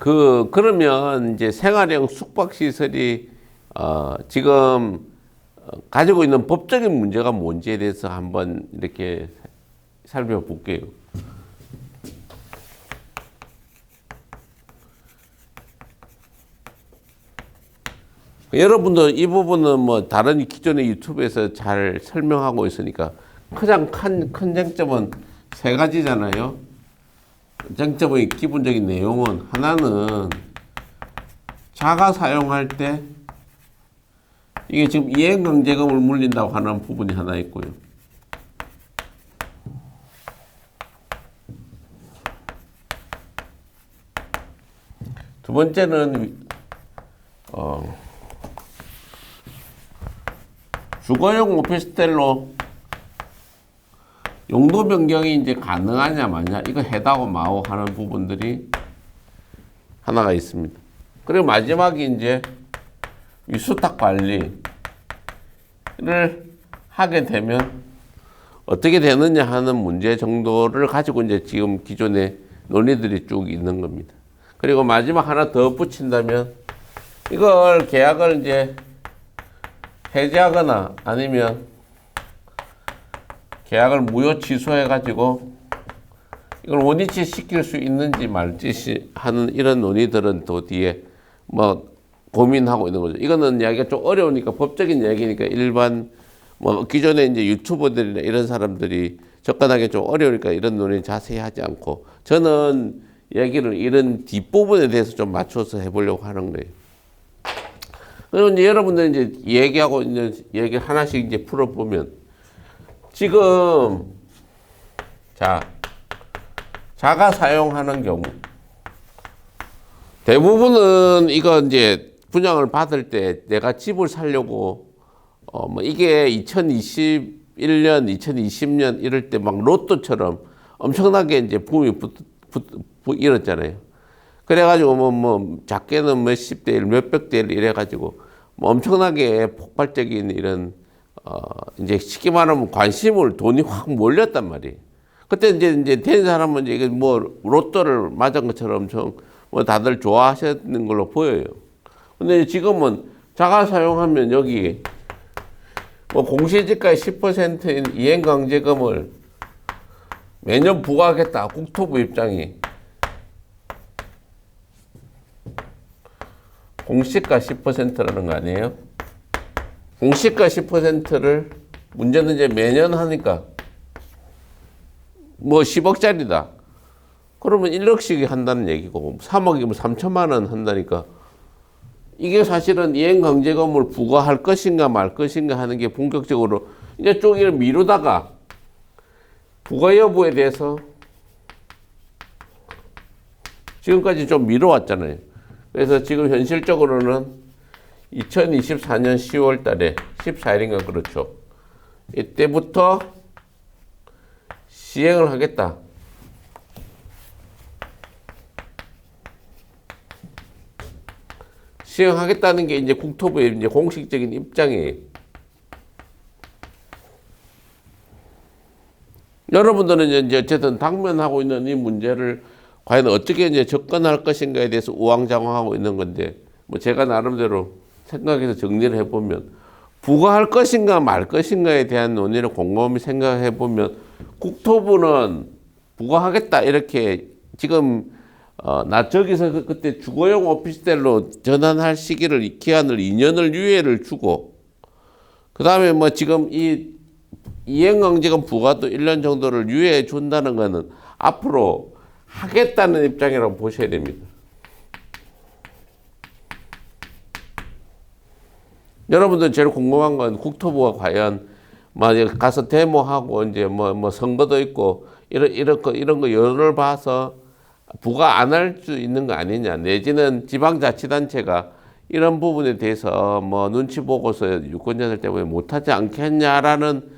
그러면 이제 생활형 숙박시설이, 지금 가지고 있는 법적인 문제가 뭔지에 대해서 한번 이렇게 살펴볼게요. 여러분들 이 부분은 뭐 다른 기존의 유튜브에서 잘 설명하고 있으니까 가장 큰 쟁점은 세 가지잖아요. 쟁점의 기본적인 내용은 하나는 자가 사용할 때 이게 지금 이행강제금을 물린다고 하는 부분이 하나 있고요. 두 번째는 주거용 오피스텔로 용도 변경이 이제 가능하냐 마냐 이거 해다고 마오 하는 부분들이 하나가 있습니다. 그리고 마지막이 이제 위수탁 관리를 하게 되면 어떻게 되느냐 하는 문제 정도를 가지고 이제 지금 기존의 논의들이 쭉 있는 겁니다. 그리고 마지막 하나 더 붙인다면 이걸 계약을 이제 해지하거나 아니면 계약을 무효 취소해 가지고 이걸 원위치 시킬 수 있는지 말지 하는 이런 논의들은 또 뒤에 뭐 고민하고 있는 거죠. 이거는 이야기가 좀 어려우니까 법적인 이야기니까 일반 뭐 기존에 이제 유튜버들이나 이런 사람들이 접근하기 좀 어려우니까 이런 논의 자세히 하지 않고 저는 얘기를 이런 뒷부분에 대해서 좀 맞춰서 해보려고 하는 거예요. 그리고 이제 여러분들 이제 얘기하고 있는 얘기 하나씩 이제 풀어보면 지금 자가 사용하는 경우 대부분은 이거 이제 분양을 받을 때 내가 집을 살려고 뭐 이게 2021년, 2020년 이럴 때 막 로또처럼 엄청나게 이제 붐이 일었잖아요. 그래가지고 뭐 작게는 몇십 대 1, 몇백 대 1 이래가지고 뭐 엄청나게 폭발적인 이런 이제 쉽게 말하면 돈이 확 몰렸단 말이에요. 그때 이제 된 사람은 이게 뭐 로또를 맞은 것처럼 엄청 뭐 다들 좋아하시는 걸로 보여요. 근데 지금은 자가 사용하면 여기 뭐 공시지가의 10%인 이행강제금을 매년 부과하겠다. 국토부 입장이. 공시가 10%라는 거 아니에요? 공시가 10%를 문제는 이제 매년 하니까 뭐 10억짜리다. 그러면 1억씩 한다는 얘기고 3억이면 3천만 원 한다니까 이게 사실은 이행강제금을 부과할 것인가 말 것인가 하는 게 본격적으로 이제 쪼개를 미루다가 부과 여부에 대해서 지금까지 좀 미뤄왔잖아요. 그래서 지금 현실적으로는 2024년 10월 달에 14일인가 그렇죠. 이때부터 시행을 하겠다. 시행하겠다는 게 이제 국토부의 이제 공식적인 입장이에요. 여러분들은 이제 어쨌든 당면하고 있는 이 문제를 과연 어떻게 이제 접근할 것인가에 대해서 우왕좌왕하고 있는 건데, 뭐 제가 나름대로 생각해서 정리를 해보면, 부과할 것인가 말 것인가에 대한 논의를 곰곰이 생각해 보면, 국토부는 부과하겠다 이렇게 지금 나 저기서 그때 주거용 오피스텔로 전환할 시기를 기한을 2년을 유예를 주고, 그 다음에 뭐 지금 이 이행강제금 부과도 1년 정도를 유예해 준다는 거는 앞으로 하겠다는 입장이라고 보셔야 됩니다. 여러분들 제일 궁금한 건 국토부가 과연 막 가서 데모하고 이제 뭐 선거도 있고 이런 거 여론을 봐서 부과 안 할 수 있는 거 아니냐, 내지는 지방자치단체가 이런 부분에 대해서 뭐 눈치 보고서 유권자들 때문에 못하지 않겠냐라는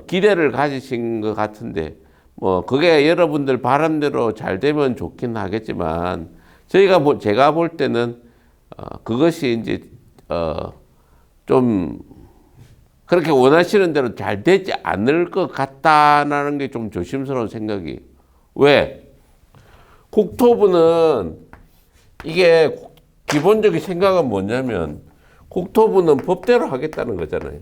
기대를 가지신 것 같은데, 뭐 그게 여러분들 바람대로 잘 되면 좋긴 하겠지만 제가 볼 때는 그것이 이제 좀 그렇게 원하시는 대로 잘 되지 않을 것 같다라는 게 좀 조심스러운 생각이. 왜? 국토부는 이게 기본적인 생각은 뭐냐면 국토부는 법대로 하겠다는 거잖아요.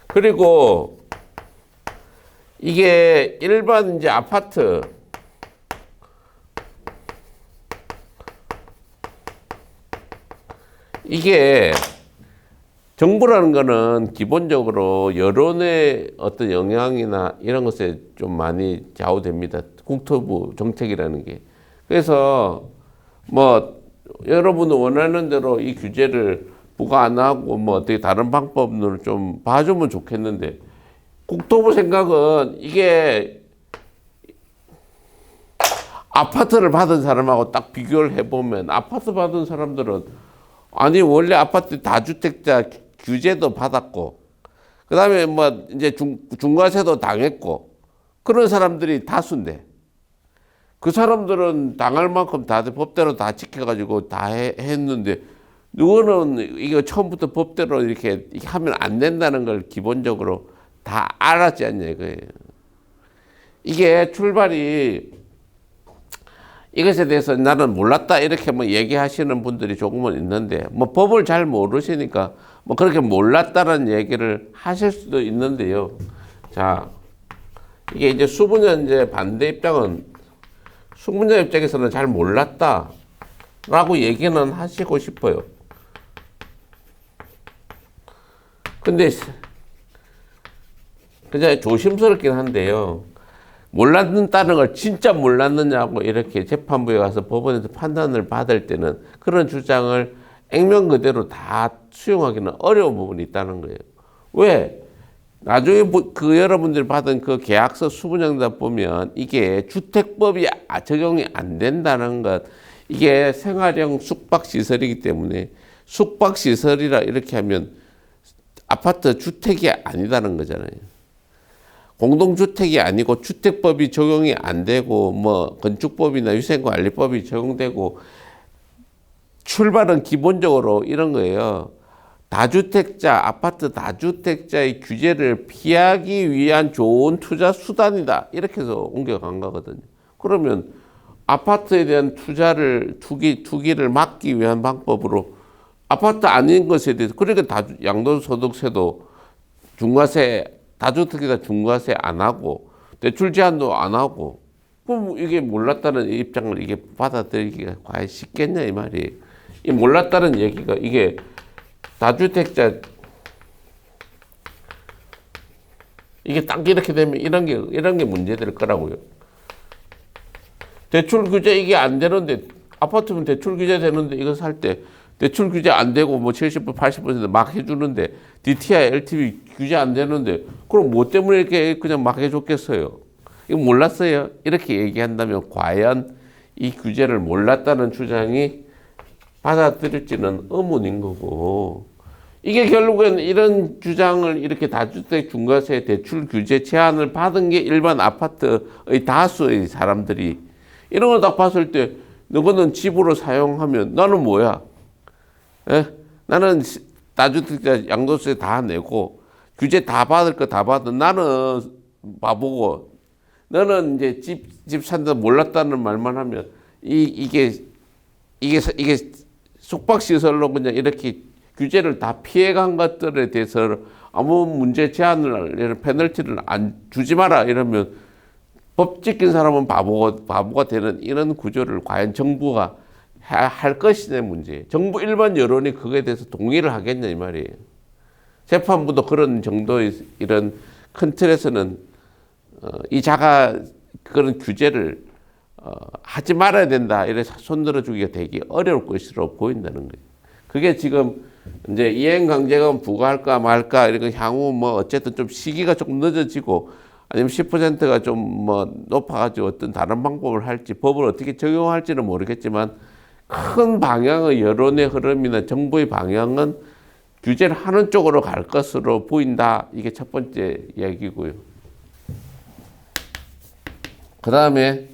그리고 이게 일반 이제 아파트 이게 정부라는 거는 기본적으로 여론의 어떤 영향이나 이런 것에 좀 많이 좌우됩니다. 국토부 정책이라는 게. 그래서 뭐 여러분은 원하는 대로 이 규제를 부과 안 하고 뭐 어떻게 다른 방법으로 좀 봐주면 좋겠는데 국토부 생각은 이게 아파트를 받은 사람하고 딱 비교를 해보면 아파트 받은 사람들은 아니 원래 아파트 다주택자 규제도 받았고 그 다음에 뭐 이제 중과세도 당했고 그런 사람들이 다수인데 그 사람들은 당할 만큼 다들 법대로 다 지켜가지고 다 했는데 누구는 이거 처음부터 법대로 이렇게 하면 안 된다는 걸 기본적으로 다 알았지 않냐 이거예요. 이게 출발이 이것에 대해서 나는 몰랐다 이렇게 뭐 얘기하시는 분들이 조금은 있는데 뭐 법을 잘 모르시니까 뭐 그렇게 몰랐다는 얘기를 하실 수도 있는데요. 자, 이게 이제 수분연제 반대 입장은 수분자 입장에서는 잘 몰랐다라고 얘기는 하시고 싶어요. 근데 그냥 조심스럽긴 한데요. 몰랐다는 걸 진짜 몰랐느냐고 이렇게 재판부에 가서 법원에서 판단을 받을 때는 그런 주장을 액면 그대로 다 수용하기는 어려운 부분이 있다는 거예요. 왜? 나중에 그 여러분들이 받은 그 계약서 수분영답 보면 이게 주택법이 적용이 안 된다는 것, 이게 생활형 숙박시설이기 때문에 숙박시설이라 이렇게 하면 아파트 주택이 아니다는 거잖아요. 공동주택이 아니고 주택법이 적용이 안 되고 뭐 건축법이나 위생관리법이 적용되고 출발은 기본적으로 이런 거예요. 다주택자, 아파트 다주택자의 규제를 피하기 위한 좋은 투자 수단이다. 이렇게 해서 옮겨간 거거든요. 그러면 아파트에 대한 투기를 막기 위한 방법으로 아파트 아닌 것에 대해서 그러니까 양도소득세도 중과세 다주택자 중과세 안 하고 대출 제한도 안 하고 그럼 이게 몰랐다는 입장을 이게 받아들이기가 과연 쉽겠냐 이 말이에요. 이 몰랐다는 얘기가 이게 다주택자 이게 딱 이렇게 되면 이런 게 문제될 거라고요. 대출 규제 이게 안 되는데 아파트면 대출 규제 되는데 이거 살 때 대출 규제 안 되고 뭐 70%, 80%막 해주는데 DTI, LTV 규제 안 되는데 그럼 뭐 때문에 이렇게 그냥 막 해줬겠어요? 이거 몰랐어요? 이렇게 얘기한다면 과연 이 규제를 몰랐다는 주장이 받아들일지는 의문인 거고 이게 결국엔 이런 주장을 이렇게 다주택 중과세 대출 규제 제한을 받은 게 일반 아파트의 다수의 사람들이 이런 걸 딱 봤을 때 너거는 집으로 사용하면 나는 뭐야? 에? 나는 다주택자 양도세 다 내고 규제 다 받을 거 다 받은 나는 바보고 너는 이제 집 산다 몰랐다는 말만 하면 이게 숙박시설로 그냥 이렇게 규제를 다 피해간 것들에 대해서 아무 문제 제한을 페널티를 안 주지 마라 이러면 법 지킨 사람은 바보가 되는 이런 구조를 과연 정부가 할 것이냐 문제. 정부 일반 여론이 그거에 대해서 동의를 하겠냐 이 말이에요. 재판부도 그런 정도의 이런 큰 틀에서는 그런 규제를 하지 말아야 된다 이래 손들어주기가 되게 어려울 것으로 보인다는 거예요. 그게 지금 이제 이행강제금 부과할까 말까 이런 향후 뭐 어쨌든 좀 시기가 조금 늦어지고 아니면 10%가 좀 뭐 높아가지고 어떤 다른 방법을 할지 법을 어떻게 적용할지는 모르겠지만 큰 방향의 여론의 흐름이나 정부의 방향은 규제를 하는 쪽으로 갈 것으로 보인다. 이게 첫 번째 이야기고요. 그 다음에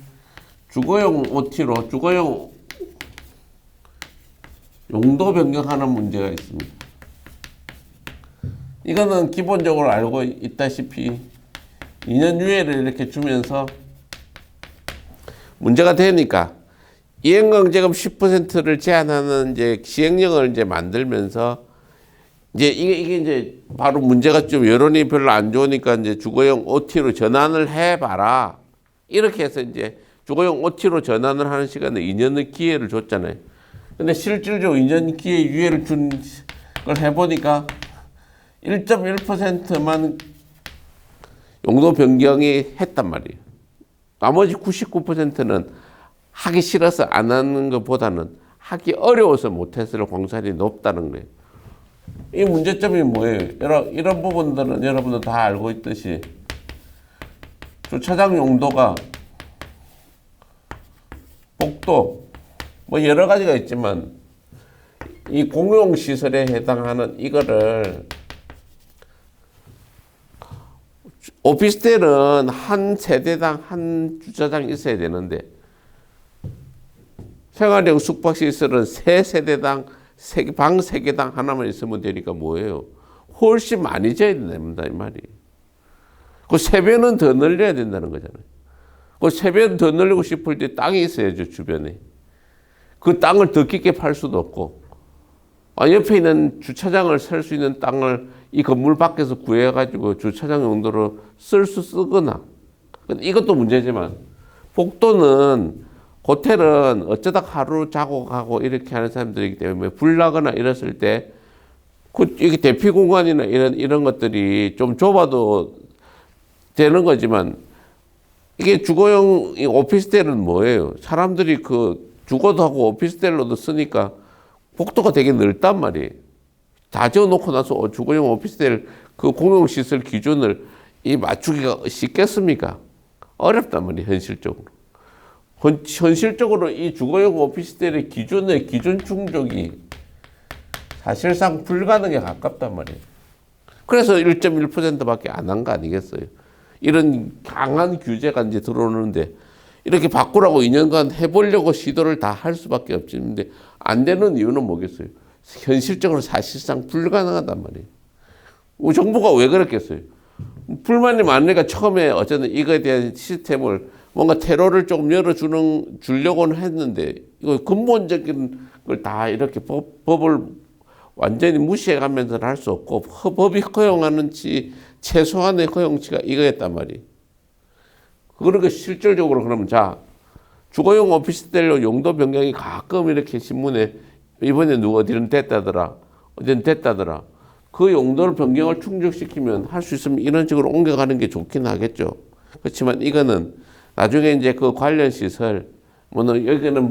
주거용 OT로 주거용 용도 변경하는 문제가 있습니다. 이거는 기본적으로 알고 있다시피 2년 유예를 이렇게 주면서 문제가 되니까 이행강제금 10%를 제한하는 이제 시행령을 이제 만들면서 이제 이게 이제 바로 문제가 좀 여론이 별로 안 좋으니까 이제 주거용 OT로 전환을 해봐라. 이렇게 해서 이제 주거용 OT로 전환을 하는 시간에 2년의 기회를 줬잖아요. 근데 실질적으로 2년 기회 유예를 준 걸 해보니까 1.1%만 용도 변경이 했단 말이에요. 나머지 99%는 하기 싫어서 안 하는 것보다는 하기 어려워서 못했을 확률이 높다는 거예요. 이 문제점이 뭐예요? 이런 부분들은 여러분들 다 알고 있듯이 주차장 용도가 복도 뭐 여러 가지가 있지만 이 공용시설에 해당하는 이거를 오피스텔은 한 세대당 한 주차장 있어야 되는데 생활형 숙박시설은 세 세대당 방 3개당 하나만 있으면 되니까 뭐예요? 훨씬 많이 져야 된다 이 말이에요. 그 3배는 더 늘려야 된다는 거잖아요. 그 3배는 더 늘리고 싶을 때 땅이 있어야죠 주변에. 그 땅을 더 깊게 팔 수도 없고 옆에 있는 주차장을 쓸 수 있는 땅을 이 건물 밖에서 구해가지고 주차장 용도로 쓰거나 이것도 문제지만 복도는 호텔은 어쩌다 하루 자고 가고 이렇게 하는 사람들이기 때문에 불 나거나 이랬을 때 이게 대피 공간이나 이런 것들이 좀 좁아도 되는 거지만 이게 주거용 오피스텔은 뭐예요? 사람들이 그 주거도 하고 오피스텔로도 쓰니까 복도가 되게 넓단 말이에요. 다 지어놓고 나서 주거용 오피스텔 그 공용시설 기준을 맞추기가 쉽겠습니까? 어렵단 말이에요, 현실적으로. 현실적으로 이 주거용 오피스텔의 기준 충족이 사실상 불가능에 가깝단 말이에요. 그래서 1.1%밖에 안 한 거 아니겠어요? 이런 강한 규제가 이제 들어오는데 이렇게 바꾸라고 2년간 해보려고 시도를 다 할 수밖에 없는데 안 되는 이유는 뭐겠어요? 현실적으로 사실상 불가능하단 말이에요. 정부가 왜 그랬겠어요? 불만이 많으니까 처음에 어쨌든 이거에 대한 시스템을 뭔가 테러를 조금 주려고는 했는데 이거 근본적인 걸 다 이렇게 법을 완전히 무시해가면서 할 수 없고 법이 허용하는 최소한의 허용치가 이거였단 말이에요. 그러니까 실질적으로 그러면 주거용 오피스텔로 용도 변경이 가끔 이렇게 신문에 이번에 어디는 됐다더라. 그 용도를 변경을 충족시키면 할 수 있으면 이런 식으로 옮겨가는 게 좋긴 하겠죠. 그렇지만 이거는 나중에 이제 그 관련 시설, 여기는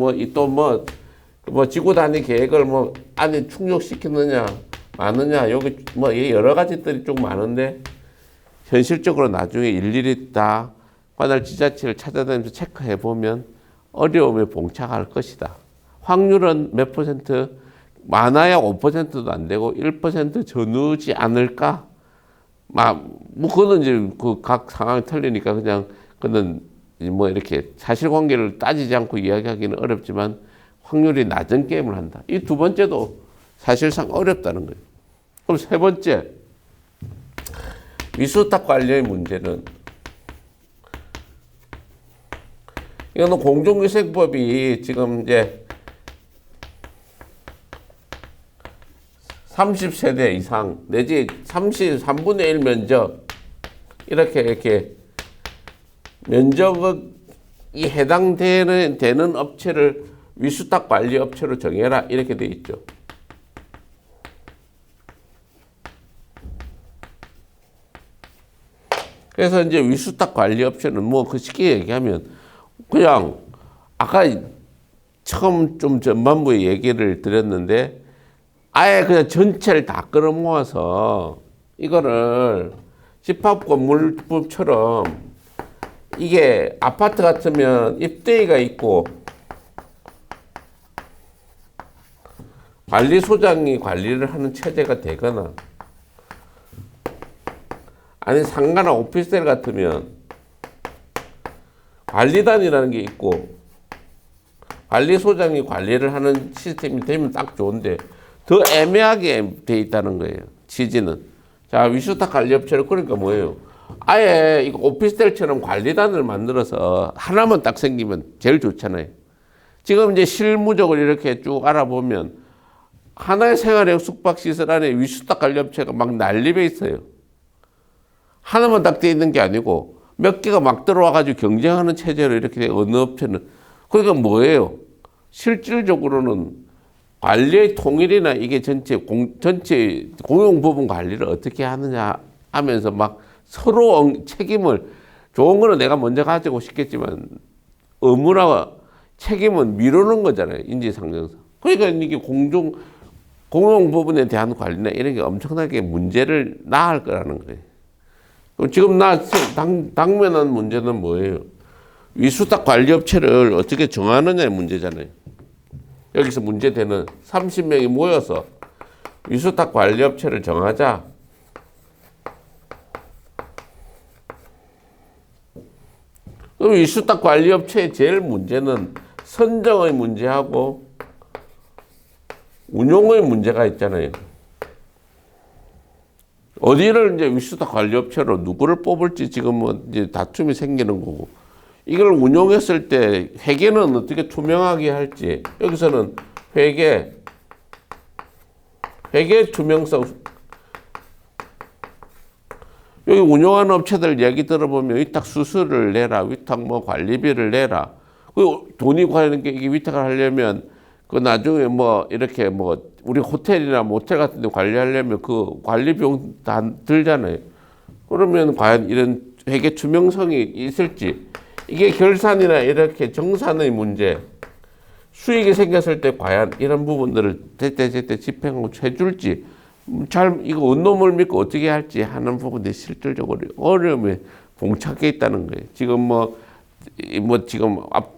지구 단위 계획을 안에 충족시키느냐, 마느냐, 여기 여러 가지들이 좀 많은데 현실적으로 나중에 일일이 다 관할 지자체를 찾아다니면서 체크해 보면 어려움에 봉착할 것이다. 확률은 몇 %? 많아야 5%도 안 되고 1% 전후지 않을까? 그거는 이제 그 각 상황이 틀리니까 그는 이렇게 사실관계를 따지지 않고 이야기하기는 어렵지만 확률이 낮은 게임을 한다. 이 두 번째도 사실상 어렵다는 거예요. 그럼 세 번째, 위수탁 관리의 문제는 이거는 공중위생법이 지금 이제 30세대 이상 내지 3분의 1 면적 이렇게 면적이 해당되는 업체를 위수탁 관리 업체로 정해라 이렇게 돼 있죠. 그래서 이제 위수탁 관리 업체는 쉽게 얘기하면 그냥 아까 처음 좀 전반부에 얘기를 드렸는데 아예 그냥 전체를 다 끌어모아서 이거를 집합건물법처럼 이게 아파트 같으면 입대위가 있고 관리소장이 관리를 하는 체제가 되거나 아니 상가나 오피스텔 같으면 관리단이라는 게 있고 관리소장이 관리를 하는 시스템이 되면 딱 좋은데 더 애매하게 돼 있다는 거예요. 취지는. 위수탁 관리업체는 그러니까 뭐예요? 아예 이거 오피스텔처럼 관리단을 만들어서 하나만 딱 생기면 제일 좋잖아요. 지금 이제 실무적으로 이렇게 쭉 알아보면 하나의 생활형 숙박시설 안에 위수탁 관리업체가 막 난립에 있어요. 하나만 딱 돼 있는 게 아니고 몇 개가 막 들어와가지고 경쟁하는 체제로 이렇게 돼. 어느 업체는. 그러니까 뭐예요? 실질적으로는 관리의 통일이나 이게 전체 공용 부분 관리를 어떻게 하느냐 하면서 막 서로 책임을, 좋은 거는 내가 먼저 가지고 싶겠지만 의무나 책임은 미루는 거잖아요. 인지상정상. 그러니까 이게 공용 부분에 대한 관리나 이런 게 엄청나게 문제를 낳을 거라는 거예요. 그럼 지금 당면한 문제는 뭐예요? 위수탁 관리업체를 어떻게 정하느냐의 문제잖아요. 여기서 문제되는 30명이 모여서 위수탁 관리업체를 정하자. 그럼 위수탁 관리업체의 제일 문제는 선정의 문제하고 운용의 문제가 있잖아요. 어디를 이제 위수탁 관리업체로 누구를 뽑을지 지금은 이제 다툼이 생기는 거고, 이걸 운용했을 때 회계는 어떻게 투명하게 할지, 여기서는 회계 투명성, 여기 운용하는 업체들 얘기 들어보면 위탁 수수료를 내라, 위탁 뭐 관리비를 내라. 그 돈이 과연 이게 위탁을 하려면 그 나중에 뭐 이렇게 뭐 우리 호텔이나 모텔 같은 데 관리하려면 그 관리 비용 다 들잖아요. 그러면 과연 이런 회계 투명성이 있을지, 이게 결산이나 이렇게 정산의 문제, 수익이 생겼을 때 과연 이런 부분들을 제때 집행하고 해줄지, 잘 이거 원놈을 믿고 어떻게 할지 하는 부분이 실질적으로 어려움에 봉착해 있다는 거예요. 지금 지금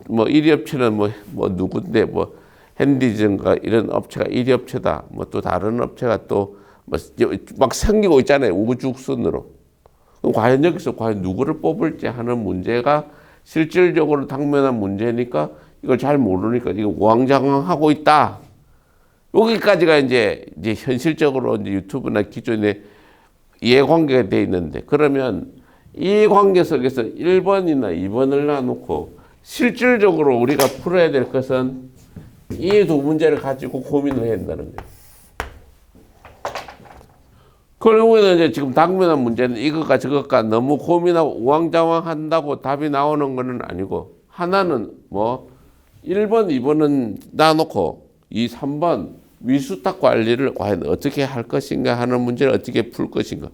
뭐 1위 업체는 뭐 누군데 뭐 핸디즌가 이런 업체가 1위 업체다. 뭐 또 다른 업체가 또 막 생기고 있잖아요. 우후죽순으로. 그럼 과연 여기서 누구를 뽑을지 하는 문제가 실질적으로 당면한 문제니까 이걸 잘 모르니까 이거 우왕좌왕하고 있다. 여기까지가 이제 현실적으로 이제 유튜브나 기존에 이해관계가 돼 있는데, 그러면 이 관계 속에서 1번이나 2번을 놔놓고 실질적으로 우리가 풀어야 될 것은 이 두 문제를 가지고 고민을 해야 된다는 거예요. 결국에는 이제 지금 당면한 문제는 이것과 저것과 너무 고민하고 우왕좌왕 한다고 답이 나오는 것은 아니고, 하나는 뭐 1번, 2번은 놔놓고 이 3번 위수탁 관리를 과연 어떻게 할 것인가 하는 문제를 어떻게 풀 것인가.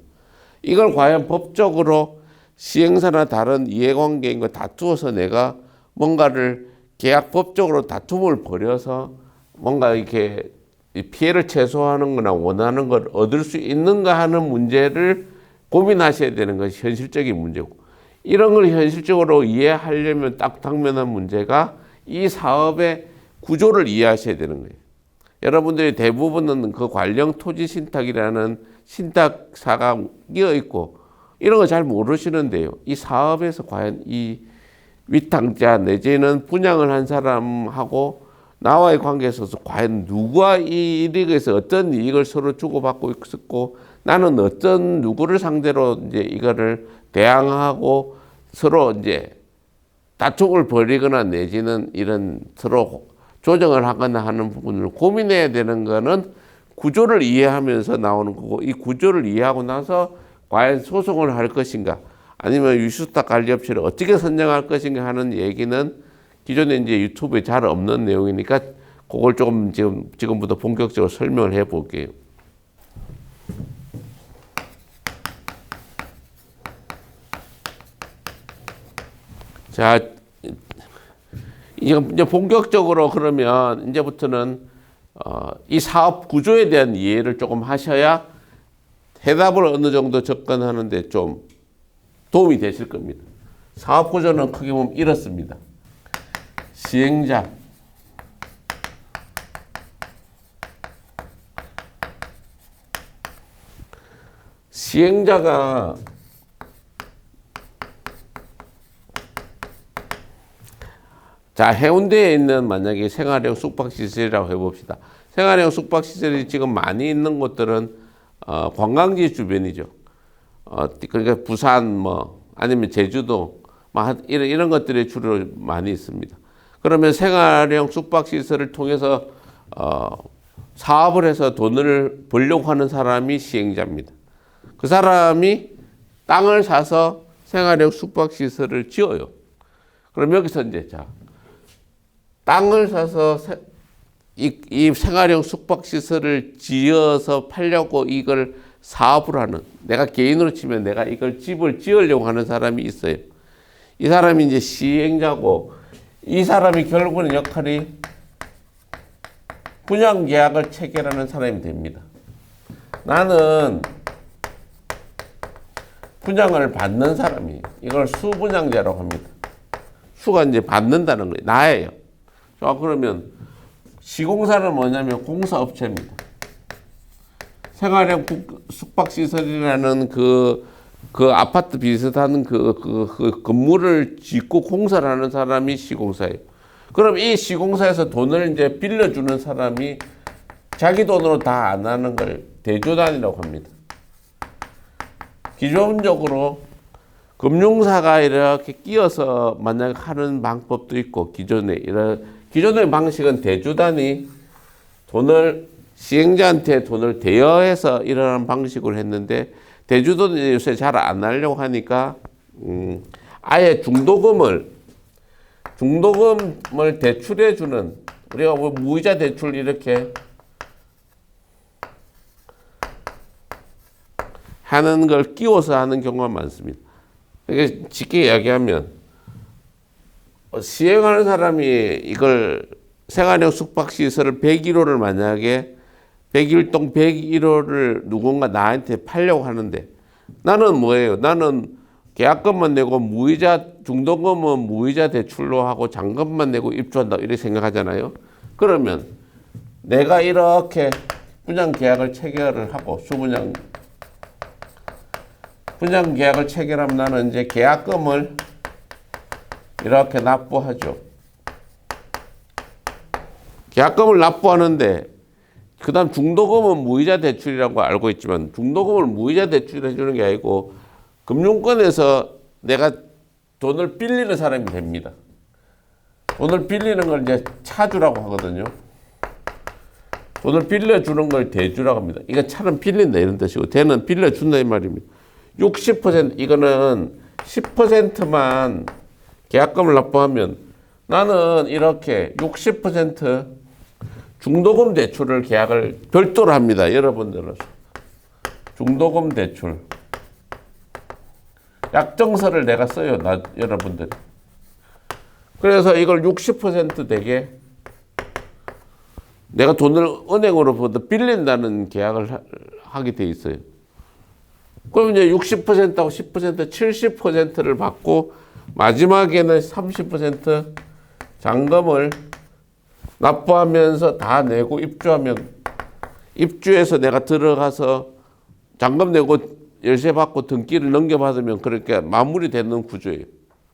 이걸 과연 법적으로 시행사나 다른 이해관계인 거 다투어서 내가 뭔가를 계약법적으로 다툼을 벌여서 뭔가 이렇게 피해를 최소화하는 거나 원하는 걸 얻을 수 있는가 하는 문제를 고민하셔야 되는 것이 현실적인 문제고, 이런 걸 현실적으로 이해하려면 딱 당면한 문제가 이 사업의 구조를 이해하셔야 되는 거예요. 여러분들이 대부분은 그 관령 토지 신탁이라는 신탁사가 끼어 있고 이런 거 잘 모르시는데요. 이 사업에서 과연 이 위탁자 내지는 분양을 한 사람하고 나와의 관계에 있어서 과연 누가 이 이익에서 어떤 이익을 서로 주고받고 있었고, 나는 어떤 누구를 상대로 이제 이거를 대항하고 서로 이제 다툼을 벌이거나 내지는 이런 서로 조정을 하거나 하는 부분을 고민해야 되는 거는 구조를 이해하면서 나오는 거고, 이 구조를 이해하고 나서 과연 소송을 할 것인가 아니면 위수탁 관리업체를 어떻게 선정할 것인가 하는 얘기는 기존에 이제 유튜브에 잘 없는 내용이니까 그걸 조금 지금부터 본격적으로 설명을 해 볼게요. 자, 이제 본격적으로 그러면 이제부터는 이 사업 구조에 대한 이해를 조금 하셔야 해답을 어느 정도 접근하는데 좀 도움이 되실 겁니다. 사업 구조는 크게 보면 이렇습니다. 시행자, 시행자가 자, 해운대에 있는 만약에 생활형 숙박시설이라고 해봅시다. 생활형 숙박시설이 지금 많이 있는 곳들은 관광지 주변이죠. 그러니까 부산 뭐 아니면 제주도 이런 것들이 주로 많이 있습니다. 그러면 생활형 숙박시설을 통해서 사업을 해서 돈을 벌려고 하는 사람이 시행자입니다. 그 사람이 땅을 사서 생활형 숙박시설을 지어요. 그럼 여기서 이제 자 땅을 사서 이 생활형 숙박시설을 지어서 팔려고 이걸 사업을 하는, 내가 개인으로 치면 내가 이걸 집을 지으려고 하는 사람이 있어요. 이 사람이 이제 시행자고, 이 사람이 결국은 역할이 분양계약을 체결하는 사람이 됩니다. 나는 분양을 받는 사람이에요. 이걸 수분양자라고 합니다. 수가 이제 받는다는 거예요. 나예요. 자, 그러면 시공사는 뭐냐면 공사업체입니다. 생활형 숙박시설이라는 그 아파트 비슷한 그 건물을 짓고 공사를 하는 사람이 시공사예요. 그럼 이 시공사에서 돈을 이제 빌려주는 사람이 자기 돈으로 다 안 하는 걸 대주단이라고 합니다. 기존적으로 금융사가 이렇게 끼어서 만약 하는 방법도 있고, 기존의 방식은 대주단이 시행자한테 돈을 대여해서 이러한 방식으로 했는데, 대주단이 요새 잘 안 하려고 하니까 아예 중도금을 대출해주는, 우리가 뭐 무이자 대출 이렇게 하는 걸 끼워서 하는 경우가 많습니다. 이게 쉽게 이야기하면 시행하는 사람이 이걸 생활형 숙박시설을 101호를 만약에 101동 101호를 누군가 나한테 팔려고 하는데, 나는 뭐예요? 나는 계약금만 내고 중도금은 무이자 대출로 하고 잔금만 내고 입주한다 이렇게 생각하잖아요. 그러면 내가 이렇게 분양 계약을 체결을 하고 분양 계약을 체결하면 나는 이제 계약금을 이렇게 납부하죠. 계약금을 납부하는데, 그 다음 중도금은 무이자 대출이라고 알고 있지만, 중도금을 무이자 대출을 해주는 게 아니고 금융권에서 내가 돈을 빌리는 사람이 됩니다. 돈을 빌리는 걸 이제 차주라고 하거든요. 돈을 빌려주는 걸 대주라고 합니다. 이거 차는 빌린다 이런 뜻이고, 대는 빌려준다 이 말입니다. 60% 이거는 10%만 계약금을 납부하면 나는 이렇게 60% 중도금 대출을 계약을 별도로 합니다. 여러분들은 중도금 대출 약정서를 내가 써요. 여러분들. 그래서 이걸 60% 되게 내가 돈을 은행으로부터 빌린다는 계약을 하게 돼 있어요. 그럼 이제 60%하고 10%, 70%를 받고 마지막에는 30% 잔금을 납부하면서 다 내고 입주해서 내가 들어가서 잔금 내고 열쇠 받고 등기를 넘겨받으면 그렇게 마무리되는 구조예요.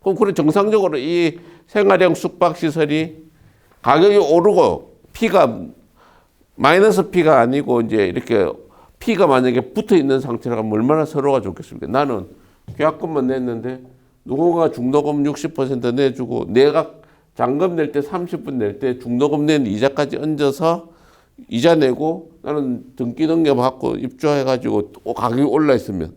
그럼 그래 정상적으로 이 생활형 숙박시설이 가격이 오르고 P가 마이너스 P가 아니고 이제 이렇게 P가 만약에 붙어 있는 상태라면 얼마나 서로가 좋겠습니까? 나는 계약금만 냈는데 누군가 중도금 60% 내주고 내가 잔금 낼 때 30분 낼 때 중도금 낸 이자까지 얹어서 이자 내고 나는 등기 넘겨받고 입주해가지고 가격이 올라 있으면.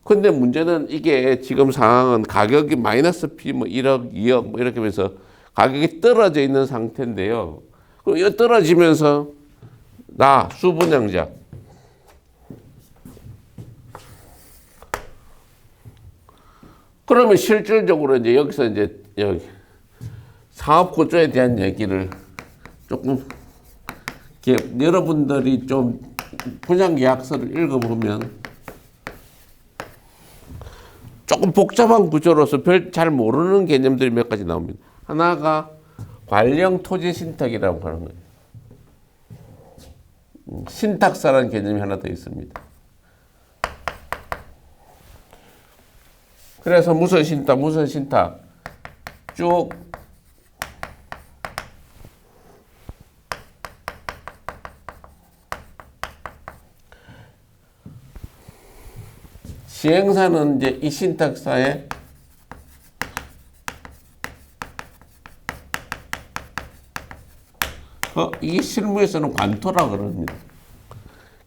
근데 문제는 이게 지금 상황은 가격이 마이너스 P 뭐 1억, 2억 뭐 이렇게 하면서 가격이 떨어져 있는 상태인데요. 그럼 이 떨어지면서 나 수분양자 그러면 실질적으로 이제 여기서 이제 여기 사업 구조에 대한 얘기를 조금 여러분들이 좀 분양계약서를 읽어보면 조금 복잡한 구조로서 별 잘 모르는 개념들이 몇 가지 나옵니다. 하나가 관령 토지 신탁이라고 하는 거예요. 신탁사라는 개념이 하나 더 있습니다. 그래서 무슨 신탁 쭉 시행사는 이제 이 신탁사에 이게 실무에서는 관토라 그럽니다.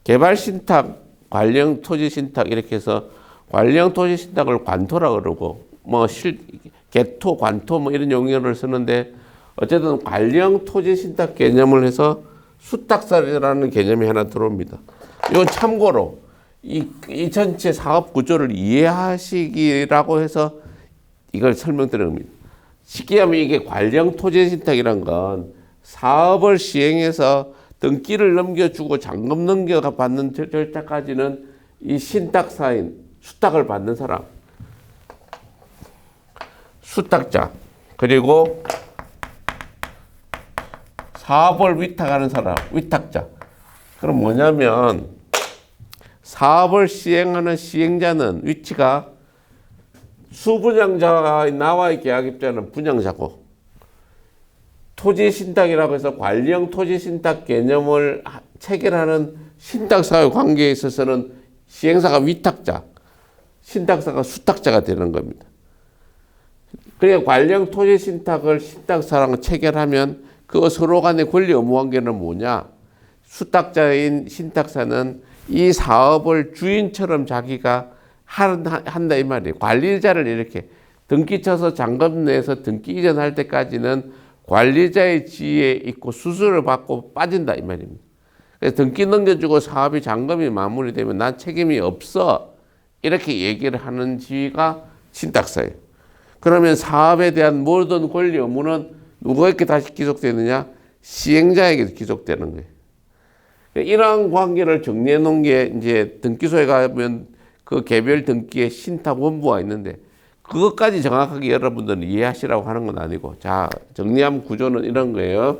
개발신탁, 관령토지신탁 이렇게 해서 관령토지신탁을 관토라 그러고 개토, 관토 뭐 이런 용어를 쓰는데 어쨌든 관령토지신탁 개념을 해서 수탁사라는 개념이 하나 들어옵니다. 이건 참고로 이 전체 사업 구조를 이해하시기라고 해서 이걸 설명드리는 겁니다. 쉽게 하면 이게 관령토지신탁이란 건 사업을 시행해서 등기를 넘겨주고 잔금 넘겨가 받는 절차까지는 이 신탁사인 수탁을 받는 사람, 수탁자, 그리고 사업을 위탁하는 사람, 위탁자. 그럼 뭐냐면 사업을 시행하는 시행자는 위치가 수분양자와 나와의 계약 입자는 분양자고, 토지신탁이라고 해서 관령 토지신탁 개념을 체결하는 신탁사의 관계에 있어서는 시행사가 위탁자, 신탁사가 수탁자가 되는 겁니다. 그러니까 관령 토지신탁을 신탁사랑 체결하면 그 서로 간의 권리 의무 관계는 뭐냐? 수탁자인 신탁사는 이 사업을 주인처럼 자기가 한다 이 말이에요. 관리자를 이렇게 등기 쳐서 잔금 내서 등기 이전할 때까지는 관리자의 지위에 있고 수수료를 받고 빠진다 이 말입니다. 그래서 등기 넘겨주고 사업이 잔금이 마무리되면 난 책임이 없어 이렇게 얘기를 하는 지위가 신탁사예요. 그러면 사업에 대한 모든 권리 의무는 누구에게 다시 기속되느냐? 시행자에게 기속되는 거예요. 이러한 관계를 정리해 놓은 게 이제 등기소에 가면 그 개별 등기에 신탁원부가 있는데 그것까지 정확하게 여러분들은 이해하시라고 하는 건 아니고, 자, 정리한 구조는 이런 거예요.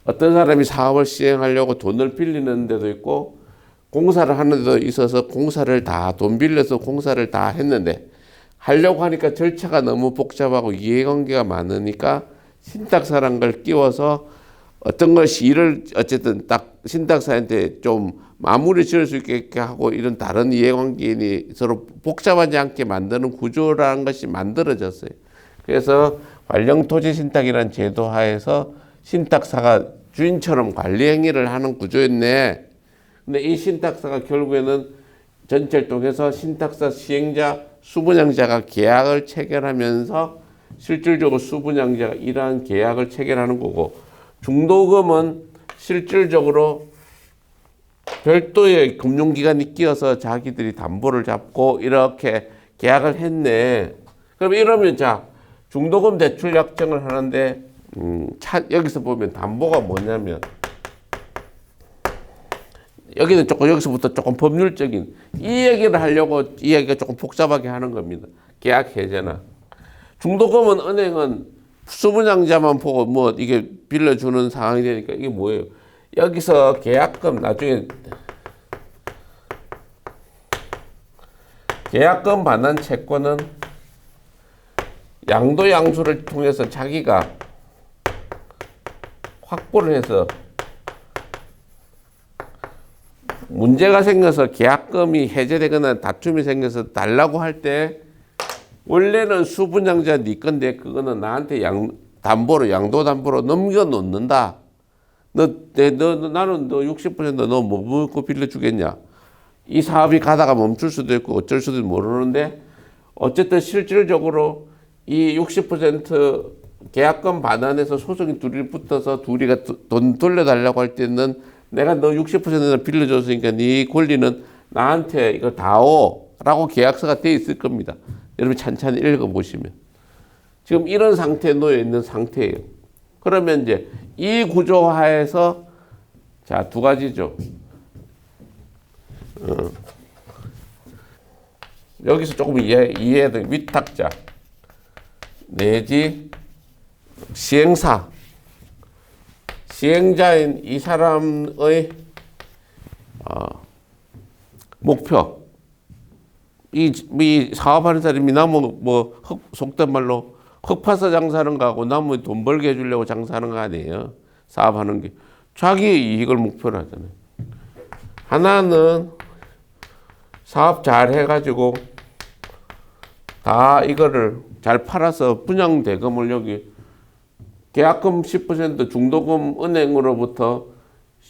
어떤 사람이 사업을 시행하려고 돈을 빌리는 데도 있고 공사를 하는 데도 있어서 공사를 다 돈 빌려서 공사를 다 했는데 하려고 하니까 절차가 너무 복잡하고 이해관계가 많으니까 신탁사라는 걸 끼워서 어떤 것이 일을 어쨌든 딱 신탁사한테 좀 마무리 지을 수 있게 하고 이런 다른 이해관계인이 서로 복잡하지 않게 만드는 구조라는 것이 만들어졌어요. 그래서 관령토지신탁이라는 제도 하에서 신탁사가 주인처럼 관리 행위를 하는 구조였네. 근데 이 신탁사가 결국에는 전체를 통해서 신탁사 시행자, 수분양자가 계약을 체결하면서 실질적으로 수분양자가 이러한 계약을 체결하는 거고, 중도금은 실질적으로 별도의 금융기관이 끼어서 자기들이 담보를 잡고 이렇게 계약을 했네. 그럼 이러면 자, 중도금 대출 약정을 하는데 여기서 보면 담보가 뭐냐면 여기는 조금 여기서부터 조금 법률적인 이 얘기를 하려고 이 얘기가 조금 복잡하게 하는 겁니다. 계약 해제나 중도금은 은행은 수분양자만 보고 뭐 이게 빌려주는 상황이 되니까 이게 뭐예요? 여기서 계약금 나중에 계약금 반환 채권은 양도 양수를 통해서 자기가 확보를 해서 문제가 생겨서 계약금이 해제되거나 다툼이 생겨서 달라고 할 때 원래는 수분양자 네 건데 그거는 나한테 담보로 양도 담보로 넘겨 놓는다. 나는 너 60% 너 뭐 먹고 빌려주겠냐? 이 사업이 가다가 멈출 수도 있고 어쩔 수도 모르는데 어쨌든 실질적으로 이 60% 계약금 반환해서 소송이 둘이 붙어서 둘이가 돈 돌려달라고 할 때는 내가 너 60% 빌려줬으니까 네 권리는 나한테 이거 다오라고 계약서가 돼 있을 겁니다. 여러분 찬찬히 읽어보시면 지금 이런 상태에 놓여 있는 상태예요. 그러면 이제 이 구조하에서 자, 두 가지죠. 여기서 조금 이해해도 위탁자 내지 시행사, 시행자인 이 사람의 목표, 이 사업하는 사람이 나무 속된 말로 흙 파서 장사하는 거하고 나무 돈 벌게 해주려고 장사하는 거 아니에요. 사업하는 게 자기의 이익을 목표로 하잖아요. 하나는 사업 잘 해가지고 다 이거를 잘 팔아서 분양 대금을 여기 계약금 10%, 중도금 은행으로부터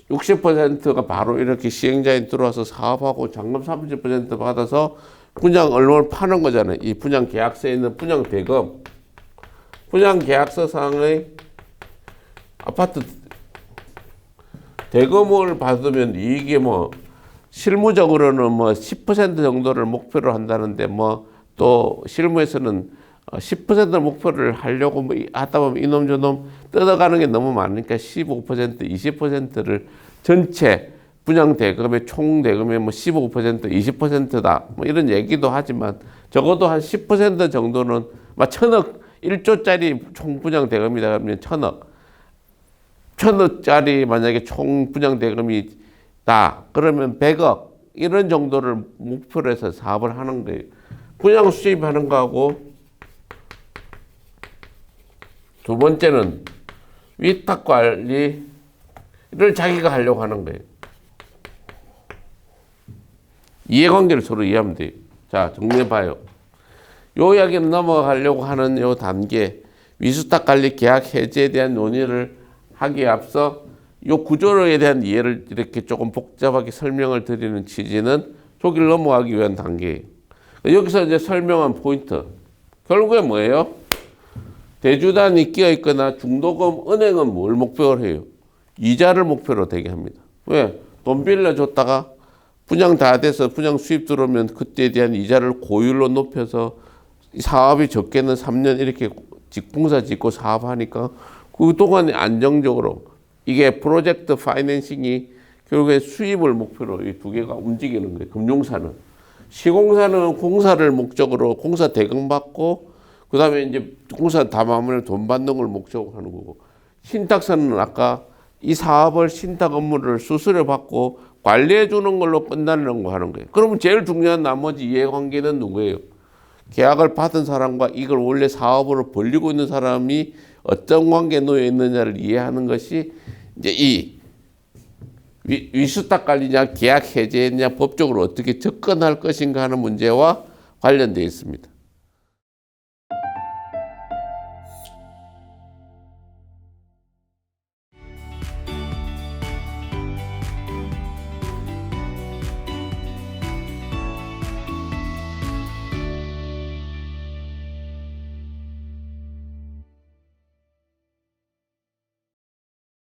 60%가 바로 이렇게 시행자에 들어와서 사업하고 잔금 30% 받아서 분양 얼마를 파는 거잖아요. 이 분양 계약서에 있는 분양 대금, 분양 계약서상의 아파트 대금을 받으면 이게 뭐 실무적으로는 뭐 10% 정도를 목표로 한다는데 뭐 또 실무에서는 10%를 목표를 하려고 뭐 하다 보면 이놈 저놈 뜯어가는 게 너무 많으니까 15%, 20%를 전체 분양 대금의 총 대금의 뭐 15%, 20%다. 뭐 이런 얘기도 하지만 적어도 한 10% 정도는 막 1,000억, 1조짜리 총 분양 대금이다 그러면 1,000억짜리 만약에 총 분양 대금이다 그러면 100억 이런 정도를 목표로 해서 사업을 하는 거예요. 분양 수입하는 거하고 두 번째는 위탁 관리를 자기가 하려고 하는 거예요. 이해관계를 서로 이해하면 돼요. 자, 정리해봐요. 요 이야기는 넘어가려고 하는 요 단계, 위수탁 관리 계약 해지에 대한 논의를 하기에 앞서 요 구조에 대한 이해를 이렇게 조금 복잡하게 설명을 드리는 취지는 저기를 넘어가기 위한 단계예요. 여기서 이제 설명한 포인트. 결국에 뭐예요? 대주단이 끼어 있거나 중도금 은행은 뭘 목표로 해요? 이자를 목표로 되게 합니다. 왜? 돈 빌려줬다가 분양 다 돼서 분양 수입 들어오면 그때에 대한 이자를 고율로 높여서 사업이 적게는 3년 이렇게 공사 짓고 사업하니까 그동안 안정적으로 이게 프로젝트 파이낸싱이 결국에 수입을 목표로 이 두 개가 움직이는 거예요. 금융사는. 시공사는 공사를 목적으로 공사 대금 받고 그 다음에 이제 공사 다 마무리해 돈 받는 걸 목적으로 하는 거고, 신탁사는 아까 이 사업을 신탁 업무를 수수료 받고 관리해 주는 걸로 끝나는 거 하는 거예요. 그러면 제일 중요한 나머지 이해관계는 누구예요? 계약을 받은 사람과 이걸 원래 사업으로 벌리고 있는 사람이 어떤 관계에 놓여 있느냐를 이해하는 것이 이제 이 위수탁 관리냐 계약 해제냐 법적으로 어떻게 접근할 것인가 하는 문제와 관련되어 있습니다.